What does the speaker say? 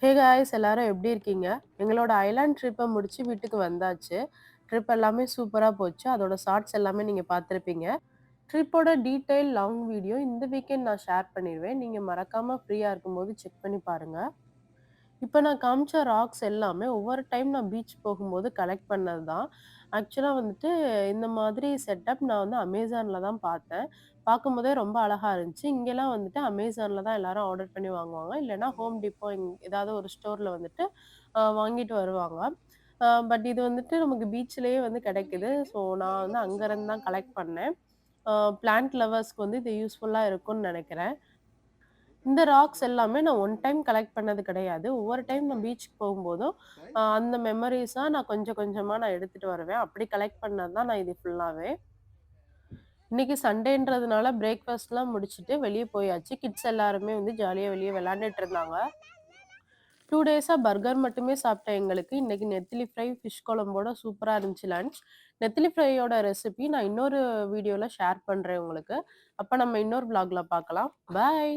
Hey guys எல்லாரும் எப்படி இருக்கீங்க? எங்களோட ஐலேண்ட் ட்ரிப்ப முடிச்சு வீட்டுக்கு வந்தாச்சு. ட்ரிப் எல்லாமே சூப்பரா போச்சு. அதோட ஷார்ட்ஸ் எல்லாமே நீங்க பார்த்திருப்பீங்க. ட்ரிப்போட டீட்டெயில் லாங் வீடியோ இந்த வீக்கெண்ட் நான் ஷேர் பண்ணிருவேன். நீங்க மறக்காம ஃப்ரீயா இருக்கும்போது செக் பண்ணி பாருங்க. இப்ப நான் காமிச்ச ராக்ஸ் எல்லாமே ஒவ்வொரு டைம் நான் பீச் போகும்போது கலெக்ட் பண்ணது தான். ஆக்சுவலா வந்துட்டு இந்த மாதிரி செட்டப் நான் வந்து அமேசான்ல தான் பார்த்தேன். பார்க்கும்போதே ரொம்ப அழகா இருந்துச்சு. இங்கலாம் வந்துட்டு அமேசான்ல தான் எல்லாரும் ஆர்டர் பண்ணி வாங்குவாங்க. இல்லன்னா ஹோம் டிப்போ ஏதாவது ஒரு ஸ்டோர்ல வந்துட்டு வாங்கிட்டு வருவாங்க. பட் இது வந்துட்டு நமக்கு பீச்லயே வந்து கிடைக்குது. ஸோ நான் வந்து அங்கருந்து தான் கலெக்ட் பண்ணேன். அ பிளான்ட் லவர்ஸ்க்கு வந்து இது யூஸ்ஃபுல்லா இருக்கும்னு நெனைக்கிறேன். இந்த ராக்ஸ் எல்லாமே நான் ஒன் டைம் கலெக்ட் பண்ணது கிடையாது. ஒவ்வொரு டைம் நான் பீச்சுக்கு போகும்போதும், அந்த மெமரீஸா நான் கொஞ்சம் கொஞ்சமா நான் எடுத்துட்டு வருவேன். அப்படி கலெக்ட் பண்ணது தான் நான் இது ஃபுல்லாவே. இன்னைக்கு சண்டேன்றதுனால பிரேக்ஃபாஸ்ட்லாம் முடிச்சுட்டு வெளிய போயாச்சு. கிட்ஸ் எல்லாருமே வந்து ஜாலியா வெளிய விளையாண்டுட்டு இருந்தாங்க. 2 டேஸா பர்கர் மட்டுமே சாப்பிட்ட எங்களுக்கு, இன்னைக்கு நெத்திலி ஃப்ரை, ஃபிஷ் குழம்போட சூப்பரா இருந்துச்சு லன்ச். நெத்திலி ஃப்ரையோட ரெசிபி நான் இன்னொரு வீடியோல ஷேர் பண்றேன் உங்களுக்கு. அப்ப நம்ம இன்னொரு விளாக்ல பார்க்கலாம். பாய்.